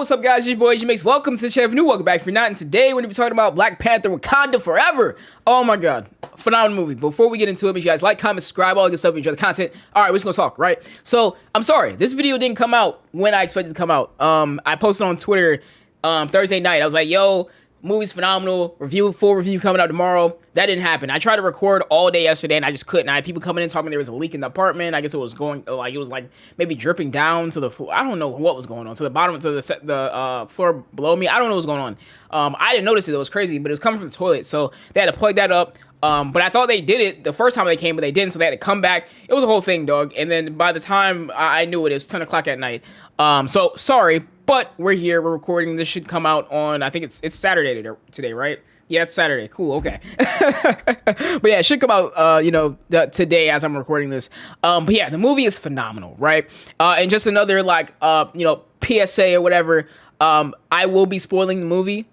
what's up, guys? It's your boy Ejahmix. Welcome to the channel. Welcome back if you're not. And today we're going to be talking about Black Panther: Wakanda Forever. Oh my god, phenomenal movie. Before we get into it, make sure you guys like, comment, subscribe, all that good stuff. Enjoy the content. All right, we're just gonna talk, right? So I'm sorry, this video didn't come out when I expected it to come out. I posted on Twitter Thursday night. I was like, yo, movie's phenomenal. Full review coming out tomorrow. That didn't happen. I tried to record all day yesterday and I just couldn't. I had people coming in talking there was a leak in the apartment. I guess it was going like maybe dripping down to the floor. I don't know what was going on, to the bottom, to the floor below me. I don't know what's going on. I didn't notice it. It was crazy, but it was coming from the toilet, so they had to plug that up. But I thought they did it the first time they came, but they didn't, so they had to come back. It was a whole thing, dog. And then by the time I knew it was 10 o'clock at night. So sorry, but we're here. We're recording. This should come out on, I think it's Saturday today, right? Yeah, it's Saturday. Cool, okay. But yeah, it should come out, today as I'm recording this. But yeah, the movie is phenomenal, right? And just another, PSA or whatever, I will be spoiling the movie.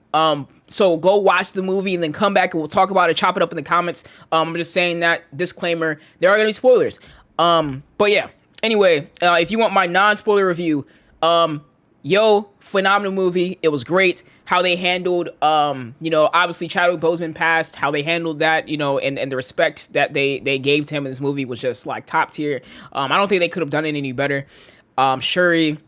So go watch the movie and then come back and we'll talk about it, chop it up in the comments. I'm just saying that, disclaimer, there are going to be spoilers. But yeah, anyway, if you want my non-spoiler review, phenomenal movie. It was great. How they handled, obviously Chadwick Boseman passed, how they handled that, and the respect that they gave to him in this movie was just like top tier. I don't think they could have done it any better. Shuri,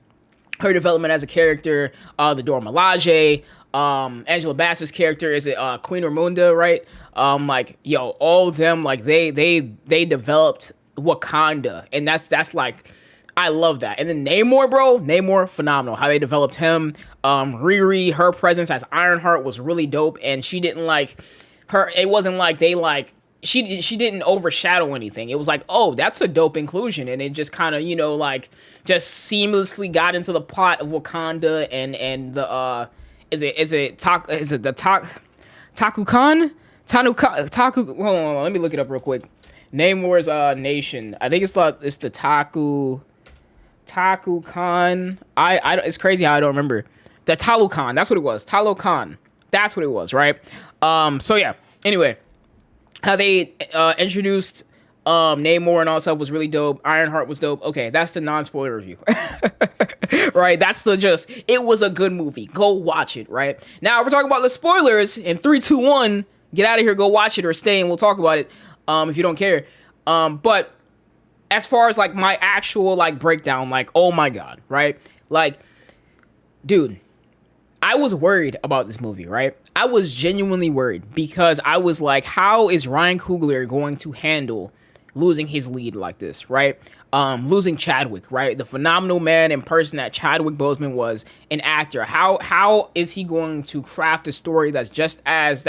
her development as a character, the Dora Milaje, Angela Bassett's character, is it Queen Ramunda, right? All of them, they developed Wakanda, and that's like, I love that. And then Namor, phenomenal. How they developed him. Riri, her presence as Ironheart was really dope, and she didn't it wasn't like she didn't overshadow anything. It was like, oh, that's a dope inclusion, and it just kind of, just seamlessly got into the plot of Wakanda and the Taku? Hold on, let me look it up real quick. Namor's nation. I think it's the Taku Khan. It's crazy how I don't remember. The Talokan. That's what it was. Talokan. That's what it was, right? So yeah. Anyway, how they introduced Namor and all that stuff was really dope. Ironheart was dope. Okay, that's the non-spoiler review. Right? It was a good movie. Go watch it, right? Now we're talking about the spoilers in 3, 2, 1. Get out of here, go watch it or stay and we'll talk about it if you don't care. But as far as my actual breakdown, oh my god, right? Dude, I was worried about this movie, right? I was genuinely worried because I was like, how is Ryan Coogler going to handle losing his lead like this, right? Losing Chadwick, right? The phenomenal man and person that Chadwick Boseman was, an actor. How is he going to craft a story that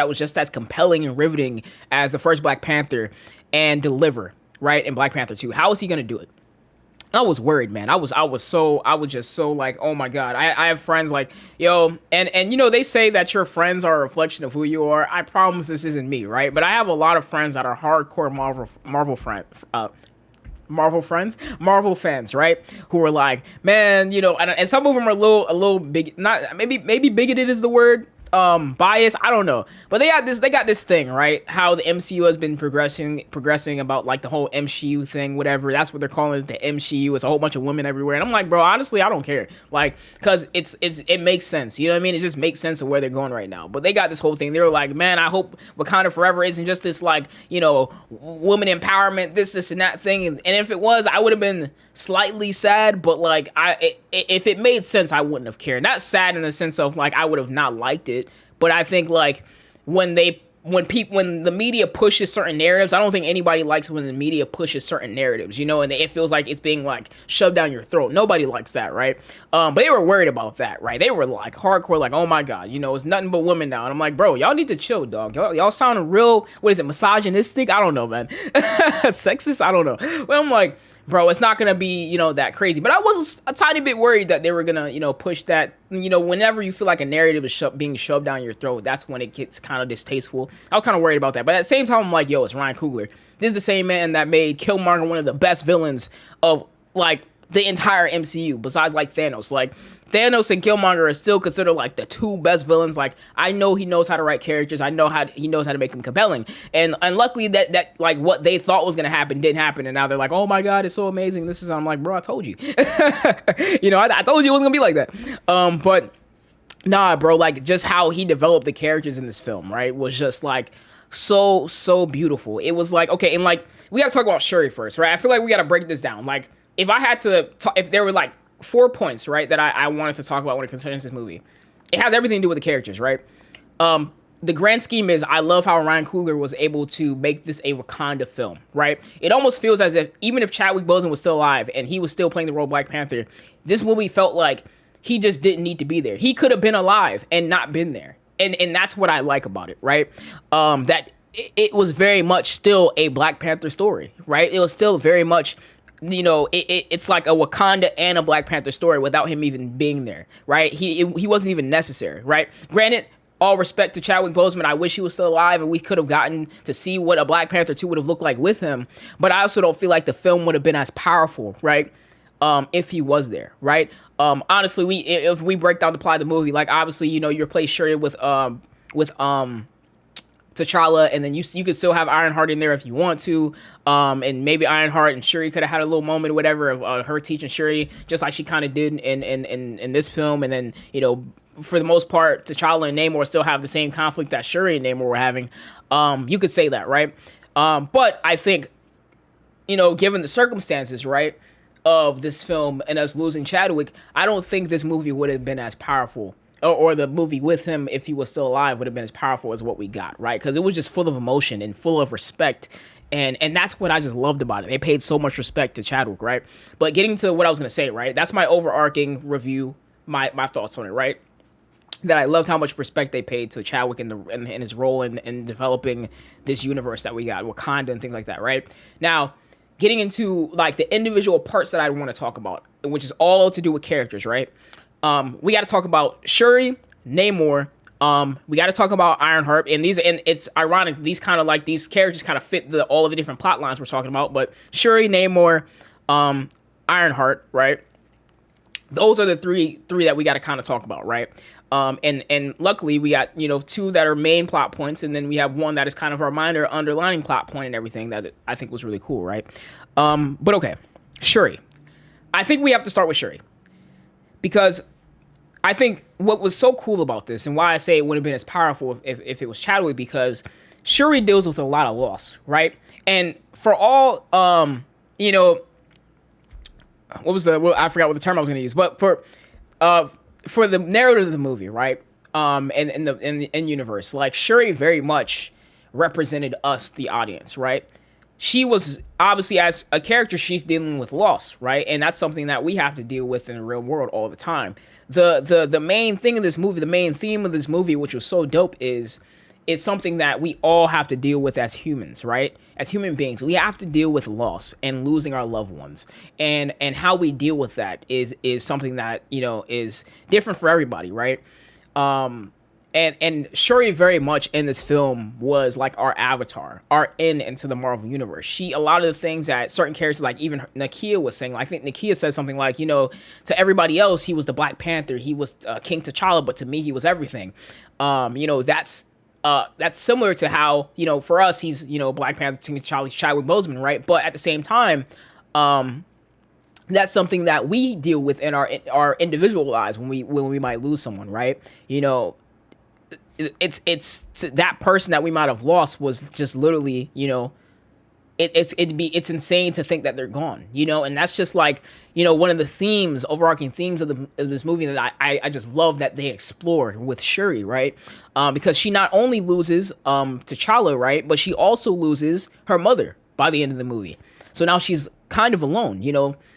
was just as compelling and riveting as the first Black Panther and deliver, right, in Black Panther 2? How is he going to do it? I was worried, man. I was just so like, oh my god. I have friends and they say that your friends are a reflection of who you are. I promise this isn't me, right? But I have a lot of friends that are hardcore Marvel fans, right? Who are like, man, and some of them are a little big, not maybe bigoted is the word. Bias, I don't know, but they got this thing, right? How the MCU has been progressing about the whole MCU thing, whatever. That's what they're calling it, the MCU. It's a whole bunch of women everywhere, and I'm like, bro, honestly, I don't care, because it makes sense, you know what I mean? It just makes sense of where they're going right now. But they got this whole thing. They were like, man, I hope Wakanda Forever isn't just this woman empowerment, this and that thing. And if it was, I would have been slightly sad, but if it made sense, I wouldn't have cared. Not sad in the sense of I would have not liked it, but I think when the media pushes certain narratives, I don't think anybody likes when the media pushes certain narratives, and it feels like it's being shoved down your throat. Nobody likes that, right? But they were worried about that, right? They were hardcore, oh my god, it's nothing but women now. And I'm like, bro, y'all need to chill, dog. Y'all sound real, what is it, misogynistic? I don't know, man. Sexist? I don't know. But I'm like, bro, it's not gonna be, that crazy. But I was a tiny bit worried that they were gonna, push that. Whenever you feel like a narrative is being shoved down your throat, that's when it gets kind of distasteful. I was kind of worried about that. But at the same time, I'm like, yo, it's Ryan Coogler. This is the same man that made Killmonger one of the best villains of, the entire MCU, besides, Thanos. Thanos and Killmonger are still considered the two best villains. I know he knows how to write characters. I know he knows how to make them compelling. And luckily that what they thought was gonna happen didn't happen. And now they're like, oh my god, it's so amazing. I'm like, bro, I told you. I told you it wasn't gonna be like that. But Nah, bro, like just how he developed the characters in this film, right, was just like so beautiful. It was like, okay, and like we gotta talk about Shuri first, right? I feel like we gotta break this down. Like if I had to, if there were like 4 points, right, that I wanted to talk about when it concerns this movie, it has everything to do with the characters, right? The grand scheme is I love how Ryan Coogler was able to make this a Wakanda film, right? It almost feels as if even if Chadwick Boseman was still alive and he was still playing the role of Black Panther, this movie felt like he just didn't need to be there. He could have been alive and not been there. And that's what I like about it, right? That it was very much still a Black Panther story, right? It was still very much, it's like a Wakanda and a Black Panther story without him even being there, right? He wasn't even necessary, right? Granted, all respect to Chadwick Boseman, I wish he was still alive and we could have gotten to see what a Black Panther 2 would have looked like with him. But I also don't feel like the film would have been as powerful, right? If he was there, right? Honestly, if we break down the plot of the movie, like obviously, you replace Shuri with T'Challa, and then you could still have Ironheart in there if you want to, and maybe Ironheart and Shuri could have had a little moment or whatever of her teaching Shuri, just like she kind of did in this film, and then for the most part, T'Challa and Namor still have the same conflict that Shuri and Namor were having. You could say that, right? But I think, given the circumstances, right, of this film and us losing Chadwick, I don't think this movie would have been as powerful, or the movie with him, if he was still alive, would have been as powerful as what we got, right? Because it was just full of emotion and full of respect, and that's what I just loved about it. They paid so much respect to Chadwick, right? But getting to what I was going to say, right, that's my overarching review, my thoughts on it, right? That I loved how much respect they paid to Chadwick in his role in developing this universe that we got, Wakanda and things like that, right? Now, getting into like the individual parts that I want to talk about, which is all to do with characters, right? We got to talk about Shuri, Namor. We got to talk about Ironheart, and it's ironic. These characters kind of fit all of the different plot lines we're talking about. But Shuri, Namor, Ironheart, right? Those are the three that we got to kind of talk about, right? And luckily we got, two that are main plot points, and then we have one that is kind of our minor underlining plot point and everything that I think was really cool, right? But okay, Shuri. I think we have to start with Shuri, because I think what was so cool about this, and why I say it wouldn't have been as powerful if it was Chadwick, because Shuri deals with a lot of loss, right? And for all, I forgot what the term I was going to use, but for the narrative of the movie, right? And in the universe, like Shuri very much represented us, the audience, right? She was obviously, as a character, she's dealing with loss, right? And that's something that we have to deal with in the real world all the time. The main thing of this movie, the main theme of this movie, which was so dope, is something that we all have to deal with as humans, right? As human beings, we have to deal with loss and losing our loved ones, and how we deal with that is something that is different for everybody, right? And Shuri very much in this film was like our avatar, our into the Marvel universe. A lot of the things that certain characters, like even Nakia was saying, I think Nakia said something like, to everybody else he was the Black Panther, he was King T'Challa, but to me he was everything. That's similar to how, for us, he's, Black Panther, King T'Challa, Chadwick Boseman, right? But at the same time, that's something that we deal with in our individual lives when we might lose someone, right? It's that person that we might have lost was just literally, it's insane to think that they're gone, and that's just like, one of the overarching themes of this movie that I just love that they explored with Shuri, right? Because she not only loses T'Challa, right, but she also loses her mother by the end of the movie. So now she's kind of alone,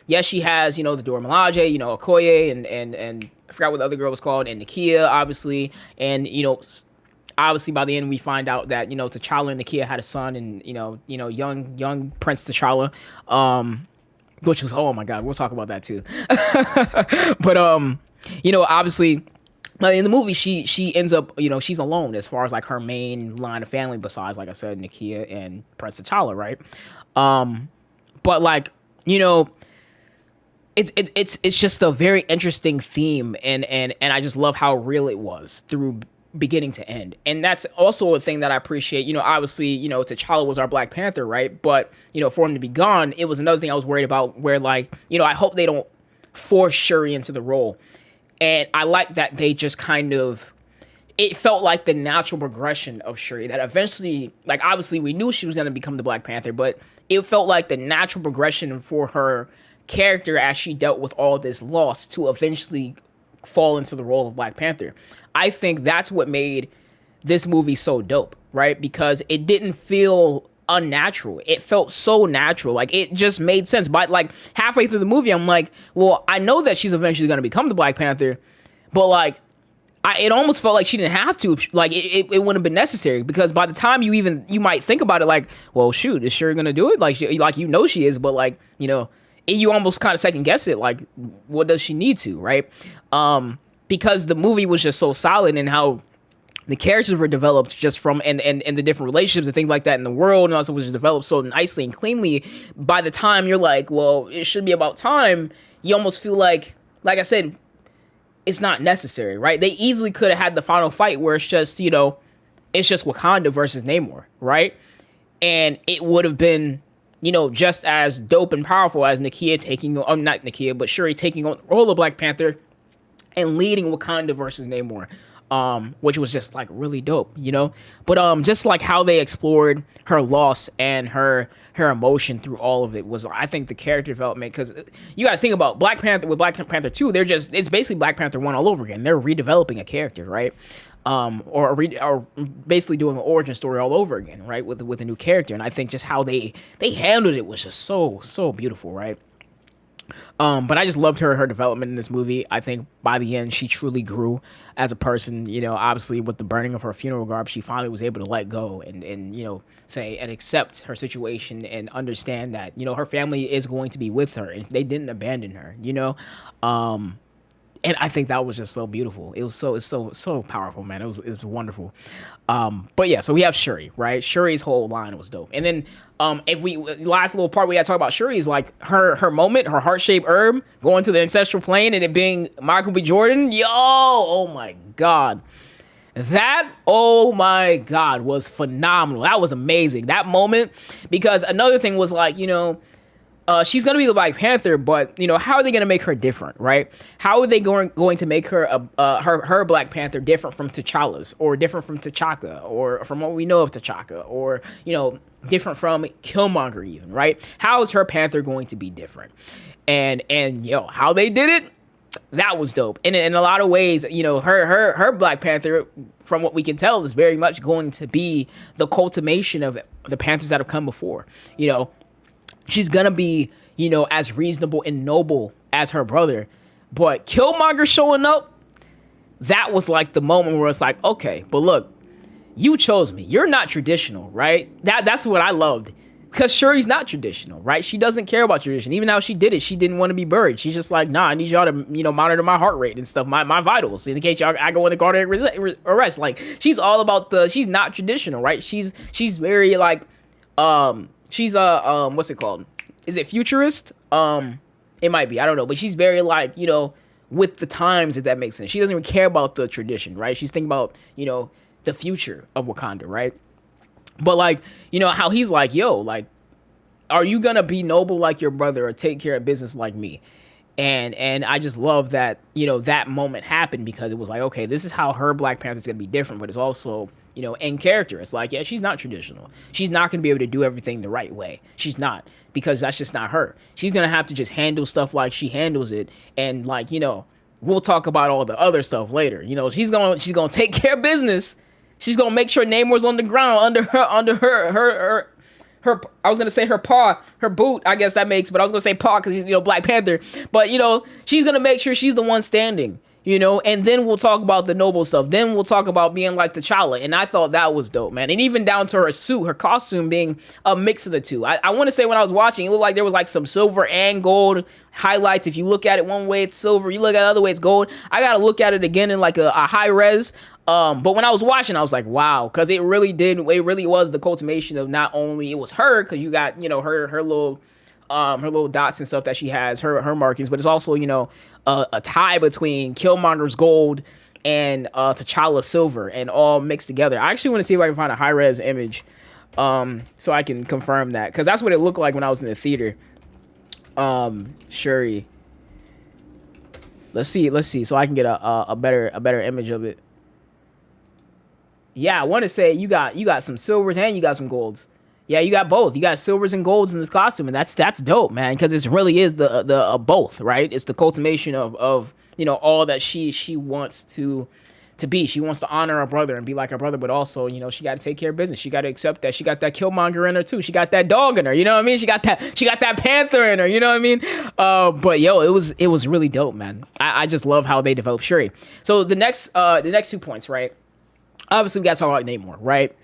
Yes, she has, the Dora Milaje, Okoye, and I forgot what the other girl was called, and Nakia, obviously, and obviously by the end we find out that T'Challa and Nakia had a son, and young Prince T'Challa, which was, oh my god, we'll talk about that too. But obviously in the movie she ends up she's alone as far as like her main line of family, besides, like I said, Nakia and Prince T'Challa, right? But like it's just a very interesting theme, and I just love how real it was through beginning to end. And that's also a thing that I appreciate. Obviously, T'Challa was our Black Panther, right? But for him to be gone, it was another thing I was worried about, where like I hope they don't force Shuri into the role. And I like that they just kind of, it felt like the natural progression of Shuri that eventually, like, obviously we knew she was going to become the Black Panther, but it felt like the natural progression for her character as she dealt with all this loss to eventually fall into the role of Black Panther. I think that's what made this movie so dope, right? Because it didn't feel unnatural. It felt so natural. Like, it just made sense. But like halfway through the movie, I'm like, well, I know that she's eventually going to become the Black Panther, but like, it almost felt like she didn't have to. Like, it wouldn't have been necessary, because by the time you might think about it, like, well, shoot, is Shuri gonna do it? Like, she is, but like, you almost kind of second guess it. Like, what does she need to, right? Because the movie was just so solid, and how the characters were developed just from and the different relationships and things like that in the world, and also was developed so nicely and cleanly. By the time you're like, well, it should be about time, you almost feel like I said, it's not necessary, right? They easily could have had the final fight where it's just, it's just Wakanda versus Namor, right? And it would have been, just as dope and powerful as not Nakia, but Shuri taking on the role of Black Panther and leading Wakanda versus Namor. Which was just like really dope, but just like how they explored her loss and her emotion through all of it was, I think, the character development, because you got to think about Black Panther. With Black Panther 2, it's basically Black Panther 1 all over again. They're redeveloping a character, right? Or basically doing an origin story all over again, right? With a new character. And I think just how they handled it was just so beautiful, right? But I just loved her development in this movie. I think by the end, she truly grew as a person. Obviously with the burning of her funeral garb, she finally was able to let go and say and accept her situation and understand that, her family is going to be with her and they didn't abandon her, and I think that was just so beautiful. It was so powerful, man. It was wonderful. But yeah, so we have Shuri, right? Shuri's whole line was dope. And then if we last little part we gotta talk about Shuri is like her moment, her heart-shaped herb going to the ancestral plane and it being Michael B. Jordan. Yo, oh my God. That, oh my God, was phenomenal. That was amazing. That moment, because another thing was like, she's going to be the Black Panther, but, how are they going to make her different, right? How are they going to make her her Black Panther different from T'Challa's, or different from T'Chaka, or from what we know of T'Chaka, or, different from Killmonger even, right? How is her Panther going to be different? And how they did it, that was dope. And in a lot of ways, her Black Panther, from what we can tell, is very much going to be the cultivation of the Panthers that have come before, She's gonna be, as reasonable and noble as her brother. But Killmonger showing up, that was like the moment where it's like, okay, but look, you chose me. You're not traditional, right? That's what I loved. Because Shuri's not traditional, right? She doesn't care about tradition. Even how she did it, she didn't want to be buried. She's just like, nah, I need y'all to, monitor my heart rate and stuff, my vitals, in case I go into cardiac arrest. Like, she's all about she's not traditional, right? She's very like, she's what's it called? Is it futurist? It might be. I don't know. But she's very like, with the times, if that makes sense. She doesn't even care about the tradition, right? She's thinking about, the future of Wakanda, right? But like, how he's like, yo, like, are you gonna be noble like your brother or take care of business like me? And I just love that, that moment happened, because it was like, okay, this is how her Black Panther's gonna be different, but it's also, in character. It's like, yeah, she's not traditional. She's not gonna be able to do everything the right way. She's not, because that's just not her. She's gonna have to just handle stuff like she handles it, and like, we'll talk about all the other stuff later. She's gonna take care of business. She's gonna make sure Namor's on the ground under her. I was gonna say her paw, her boot. I guess that makes, but I was gonna say paw because Black Panther. But she's gonna make sure she's the one standing. And then we'll talk about the noble stuff. Then we'll talk about being like T'Challa. And I thought that was dope, man. And even down to her suit, her costume being a mix of the two. I want to say when I was watching, it looked like there was like some silver and gold highlights. If you look at it one way, it's silver. You look at it the other way, it's gold. I gotta look at it again in like a high res. But when I was watching, I was like, wow, because it really was the cultivation of not only it was her, because you got, her little dots and stuff that she has, her markings, but it's also, a tie between Killmonger's gold and T'Challa's silver, and all mixed together. I actually want to see if I can find a high res image, so I can confirm that, because that's what it looked like when I was in the theater. Shuri. Let's see, so I can get a better image of it. Yeah, I want to say you got some silvers and you got some golds. Yeah, you got both. You got silvers and golds in this costume, and that's dope, man. Because it really is the both, right? It's the cultivation of all that she wants to be. She wants to honor her brother and be like her brother, but also she got to take care of business. She got to accept that she got that Killmonger in her too. She got that dog in her. You know what I mean? She got that Panther in her. You know what I mean? But yo, it was really dope, man. I just love how they developed Shuri. So the next 2 points, right? Obviously we got to talk about Namor, right?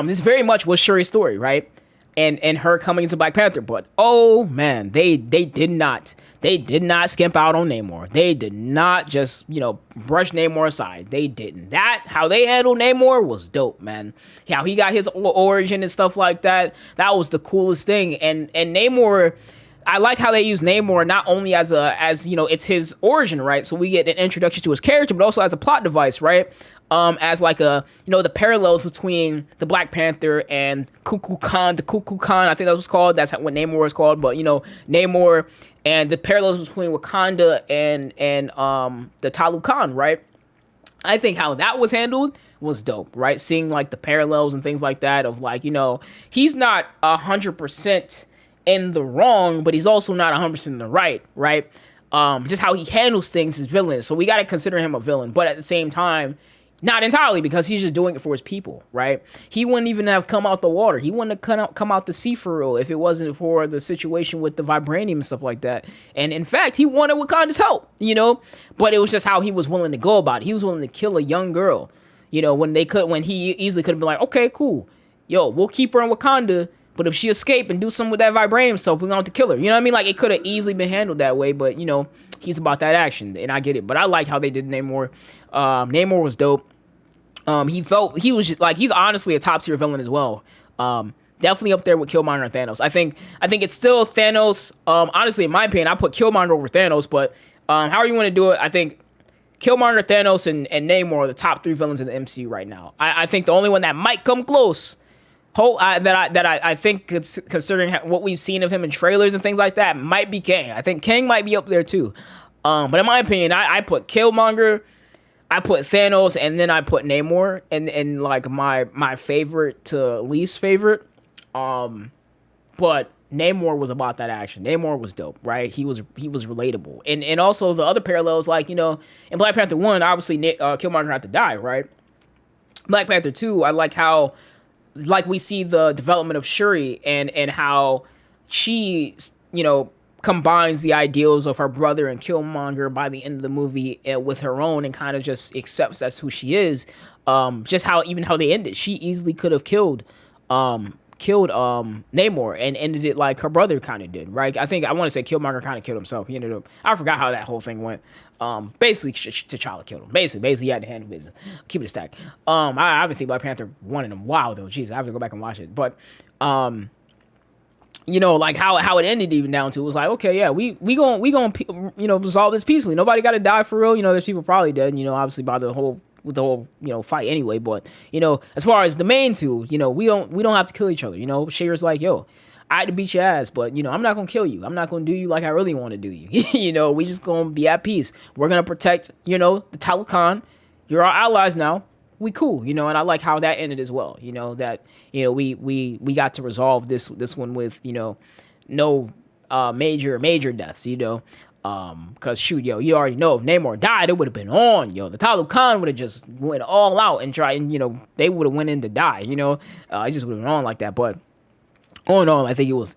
This very much was Shuri's story, right? And her coming into Black Panther, but oh man, they did not skimp out on Namor. They did not just brush Namor aside. They didn't. How they handled Namor was dope, man. How he got his origin and stuff like that. That was the coolest thing. And Namor, I like how they use Namor not only as it's his origin, right? So we get an introduction to his character, but also as a plot device, right? As like the parallels between the Black Panther and the Cuckoo Khan, I think that's what's called. That's what Namor is called. But Namor and the parallels between Wakanda and the Talu Khan, right? I think how that was handled was dope, right? Seeing like the parallels and things like that of like he's not 100% in the wrong, but he's also not 100% in the right, right? Just how he handles things is villain. So we got to consider him a villain, but at the same time, not entirely, because he's just doing it for his people, right? He wouldn't even have come out the water. He wouldn't have come out the sea for real if it wasn't for the situation with the vibranium and stuff like that. And in fact, he wanted Wakanda's help, but it was just how he was willing to go about it. He was willing to kill a young girl, when he easily could have been like, okay, cool. Yo, we'll keep her in Wakanda, but if she escape and do something with that vibranium stuff, we're going to have to kill her. You know what I mean? Like, it could have easily been handled that way, but, he's about that action, and I get it. But I like how they did Namor. Namor was dope. He was just, like, he's honestly a top-tier villain as well. Definitely up there with Killmonger and Thanos. I think it's still Thanos. Honestly, in my opinion, I put Killmonger over Thanos, but however you want to do it, I think Killmonger, Thanos, and Namor are the top 3 villains in the MCU right now. I think the only one that might come close, I think, considering what we've seen of him in trailers and things like that, might be Kang. I think Kang might be up there too. But in my opinion, I put Killmonger, I put Thanos, and then I put Namor, and like my favorite to least favorite. But Namor was about that action. Namor was dope, right? He was relatable, and also the other parallels, like in Black Panther 1, obviously Killmonger had to die, right? Black Panther 2, I like how, like, we see the development of Shuri and how she, combines the ideals of her brother and Killmonger by the end of the movie with her own, and kind of just accepts that's who she is. Just how they ended. She easily could have killed Namor and ended it like her brother kind of did, right? I want to say Killmonger kind of killed himself. He ended up, I forgot how that whole thing went. Basically T'Challa killed him. Basically he had to handle business. Keep it a stack. I haven't seen Black Panther 1 in a while though. Jeez, I have to go back and watch it. But like how it ended even down to, it was like, okay, yeah, we gonna resolve this peacefully. Nobody got to die for real. There's people probably dead, obviously by the whole fight anyway. But as far as the main two, we don't have to kill each other. Shayra's like, yo, I had to beat your ass, but I'm not gonna kill you. I'm not gonna do you like I really want to do you. We just gonna be at peace. We're gonna protect the Talokan. You're our allies now. We cool, and I like how that ended as well. That we got to resolve this one with no major deaths. Cause shoot, you already know if Namor died, it would have been on. The Talokan would have just went all out and tried, and they would have went in to die. It just would have been on like that. But all in all, I think it was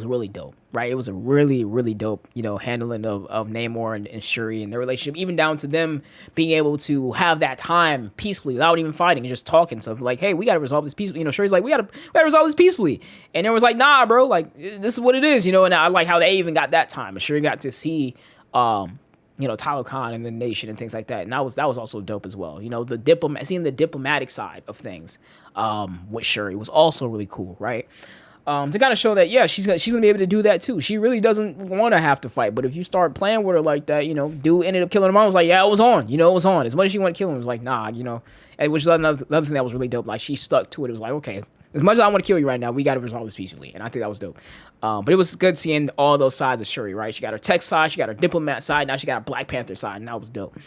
really dope, right? It was a really, really dope, handling of Namor and Shuri and their relationship, even down to them being able to have that time peacefully without even fighting and just talking. So like, hey, we got to resolve this peacefully. Shuri's like, we got to resolve this peacefully. And there was like, nah, bro, like this is what it is, and I like how they even got that time. And Shuri got to see, Talokan and the nation and things like that. And that was also dope as well. Seeing the diplomatic side of things, with Shuri was also really cool, right? To kind of show that, yeah, she's gonna be able to do that too. She really doesn't want to have to fight, but if you start playing with her like that, dude ended up killing her mom. I was like, yeah, it was on, it was on. As much as she wanted to kill him, it was like, nah, and which is another thing that was really dope. Like, she stuck to it. It was like, okay, As much as I want to kill you right now, we got to resolve this peacefully. And I think that was dope. But it was good seeing all those sides of Shuri, right? She got her tech side, she got her diplomat side, now she got a Black Panther side, and that was dope.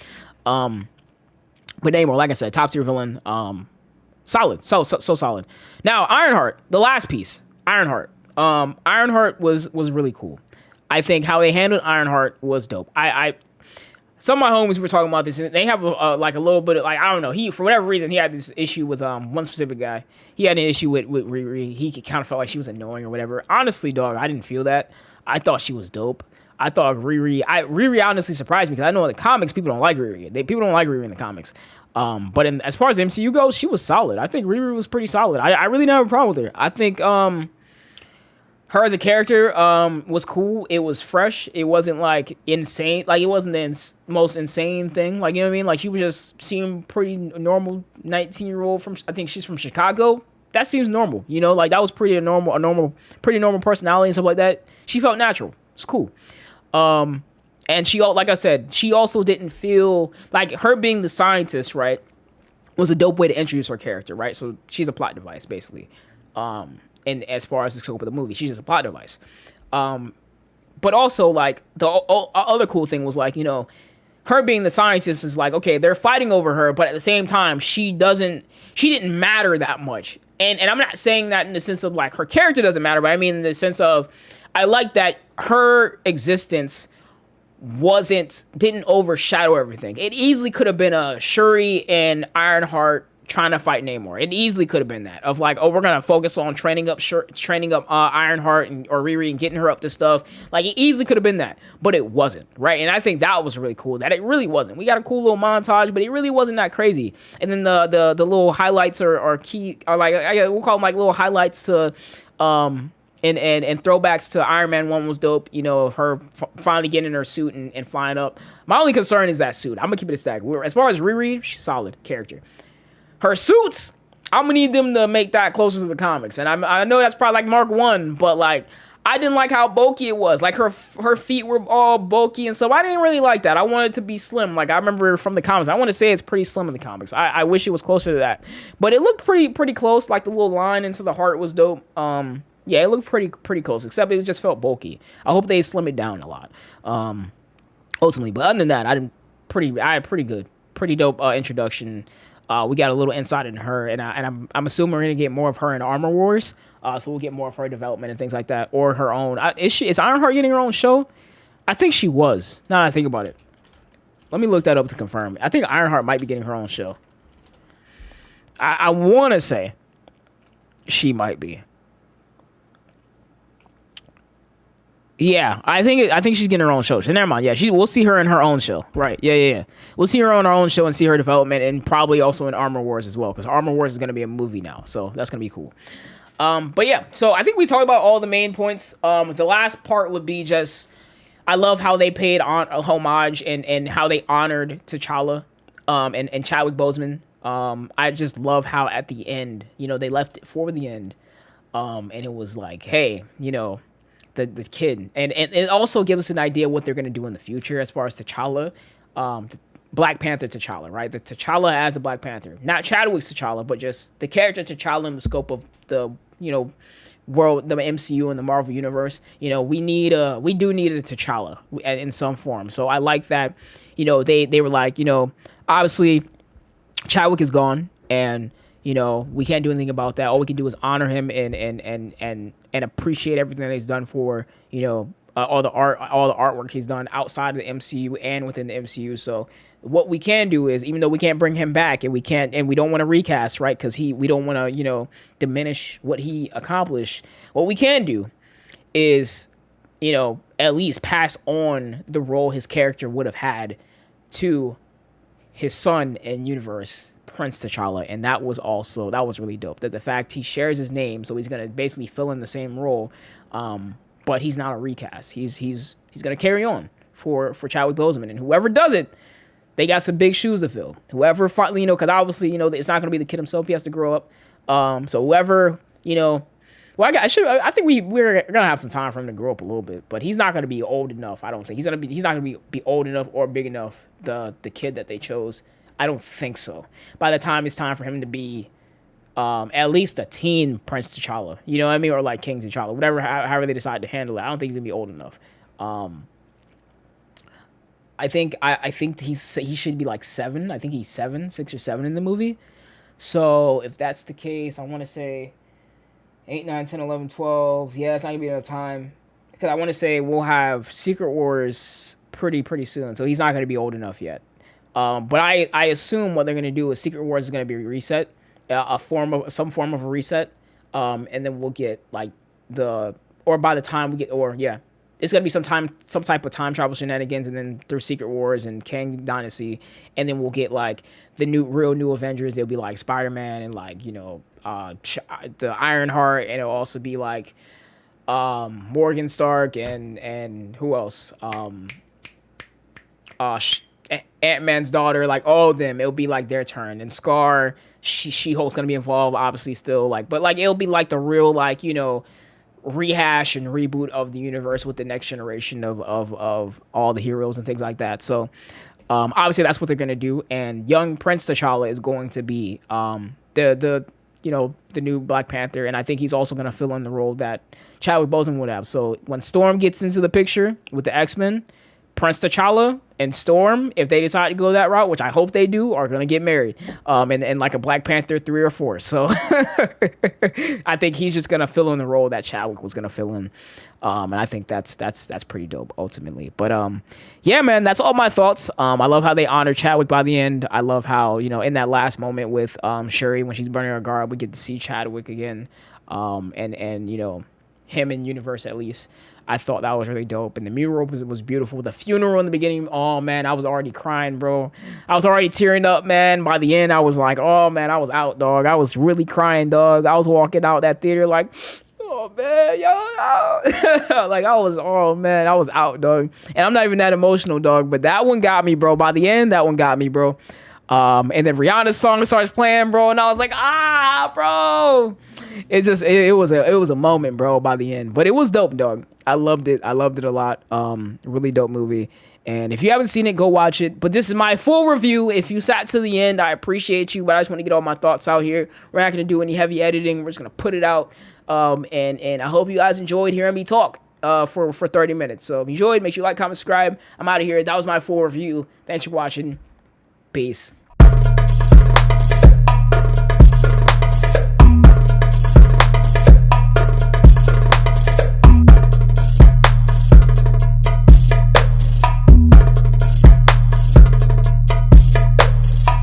But Namor, like I said, top tier villain. Solid. So solid. Now, Ironheart, the last piece. Ironheart. Ironheart was really cool. I think how they handled Ironheart was dope. Some of my homies were talking about this, and they have like a little bit of, like, I don't know. He, for whatever reason, he had this issue with one specific guy. He had an issue with Riri. He kind of felt like she was annoying or whatever. Honestly, dog, I didn't feel that. I thought she was dope. I thought Riri honestly surprised me because I know in the comics people don't like Riri. People don't like Riri in the comics. But as far as the MCU goes, she was solid. I think Riri was pretty solid. I really didn't have a problem with her. I think her as a character was cool. It was fresh. It wasn't like insane. Like it wasn't the most insane thing. Like, you know what I mean? Like she was just seemed pretty normal 19-year-old from, I think she's from Chicago. That seems normal. You know, like that was pretty pretty normal personality and stuff like that. She felt natural. It's cool. And she, like I said, she also didn't feel like her being the scientist, right, was a dope way to introduce her character, right? So she's a plot device, basically. And as far as the scope of the movie, she's just a plot device. But also, like, the other cool thing was, like, you know, her being the scientist is like, okay, they're fighting over her, but at the same time, she didn't matter that much. And I'm not saying that in the sense of, like, her character doesn't matter, but I mean in the sense of, I like that her existence didn't overshadow everything. It easily could have been a Shuri and Ironheart trying to fight Namor. It easily could have been that, of like, oh, we're gonna focus on training up Ironheart or Riri and getting her up to stuff. Like, it easily could have been that, but it wasn't, right? And I think that was really cool. That it really wasn't. We got a cool little montage, but it really wasn't that crazy. And then the little highlights are key. Are like, we'll call them like little highlights to and throwbacks to Iron Man 1 was dope. You know, her finally getting in her suit and flying up. My only concern is that suit. I'm gonna keep it a stack. As far as Riri, she's solid character. Her suits, I'm gonna need them to make that closer to the comics. And I know that's probably like Mark 1, but like, I didn't like how bulky it was. Like her feet were all bulky and stuff. I didn't really like that. I wanted it to be slim. Like I remember from the comics. I want to say it's pretty slim in the comics. I wish it was closer to that. But it looked pretty close. Like the little line into the heart was dope. Yeah, it looked pretty close, except it just felt bulky. I hope they slim it down a lot. Ultimately, but other than that, I had pretty dope introduction. We got a little insight into her, and I'm assuming we're gonna get more of her in Armor Wars. So we'll get more of her development and things like that, or her own. Is Ironheart getting her own show? I think she was. Now that I think about it, let me look that up to confirm. I think Ironheart might be getting her own show. I want to say she might be. Yeah, I think she's getting her own show. So never mind. Yeah, we'll see her in her own show. Right. Yeah. We'll see her on her own show and see her development, and probably also in Armor Wars as well, because Armor Wars is going to be a movie now. So that's going to be cool. But yeah, so I think we talked about all the main points. The last part would be just, I love how they paid on a homage and how they honored T'Challa and Chadwick Boseman. I just love how at the end, you know, they left it for the end. And it was like, hey, you know, the kid, and it also gives us an idea what they're going to do in the future as far as T'Challa, Black Panther T'Challa, right? The T'Challa as the Black Panther, not Chadwick's T'Challa, but just the character T'Challa in the scope of the, you know, world, the MCU and the Marvel universe. You know, we do need a T'Challa in some form. So I like that, you know, they were like, you know, obviously Chadwick is gone, and you know, we can't do anything about that. All we can do is honor him and appreciate everything that he's done for, you know, all the artwork he's done outside of the MCU and within the MCU. So what we can do is, even though we can't bring him back and we don't want to recast, right? Because we don't want to, you know, diminish what he accomplished. What we can do is, you know, at least pass on the role his character would have had to his son in universe, Prince T'Challa. And that was really dope, that the fact he shares his name, so he's gonna basically fill in the same role, but he's not a recast. He's gonna carry on for Chadwick Boseman, and whoever does it, they got some big shoes to fill. Whoever finally, you know, because obviously, you know, it's not gonna be the kid himself. He has to grow up. So whoever, you know, well, I think we're gonna have some time for him to grow up a little bit, but he's not gonna be old enough. I don't think he's not gonna be old enough or big enough. The kid that they chose, I don't think so. By the time it's time for him to be At least a teen Prince T'Challa. You know what I mean? Or like King T'Challa, whatever, however they decide to handle it. I don't think he's gonna be old enough. I think he should be like 7. I think he's 7, 6 or 7 in the movie. So if that's the case, I want to say 8, 9, 10, 11, 12. Yeah, it's not gonna be enough time because I want to say we'll have Secret Wars pretty soon. So he's not gonna be old enough yet. But I assume what they're gonna do is Secret Wars is gonna be reset, some form of a reset, and then we'll get like or by the time we get it's gonna be some type of time travel shenanigans, and then through Secret Wars and Kang Dynasty, and then we'll get like the real new Avengers. They'll be like Spider-Man and like the Ironheart, and it'll also be like Morgan Stark and who else? Ant-Man's daughter, like all of them. It'll be like their turn, and Scar, She-Hulk's gonna be involved, obviously still but like it'll be like the real rehash and reboot of the universe with the next generation of all the heroes and things like that. So obviously that's what they're gonna do, and young Prince T'Challa is going to be the new Black Panther, and I think he's also gonna fill in the role that Chadwick Boseman would have. So when Storm gets into the picture with the X-Men, Prince T'Challa and Storm, if they decide to go that route, which I hope they do, are gonna get married, and like a Black Panther 3 or 4. So I think he's just gonna fill in the role that Chadwick was gonna fill in, and I think that's pretty dope ultimately. But yeah, man, that's all my thoughts. I love how they honor Chadwick by the end. I love how in that last moment with Shuri when she's burning her garb, we get to see Chadwick again, and him in universe at least. I thought that was really dope. And the mural was beautiful. The funeral in the beginning, oh, man, I was already crying, bro. I was already tearing up, man. By the end, I was like, oh, man, I was out, dog. I was really crying, dog. I was walking out that theater like, oh, man, yo. Like, I was out, dog. And I'm not even that emotional, dog. But that one got me, bro. By the end, that one got me, bro. And then Rihanna's song starts playing, bro, and I was like, bro. It was a moment, bro, by the end. But it was dope, dog. I loved it a lot. Really dope movie. And if you haven't seen it, go watch it. But this is my full review. If you sat to the end, I appreciate you, but I just want to get all my thoughts out here. We're not going to do any heavy editing. We're just going to put it out. And I hope you guys enjoyed hearing me talk for 30 minutes. So if you enjoyed, make sure you like, comment, subscribe. I'm out of here. That was my full review. Thanks for watching. Peace.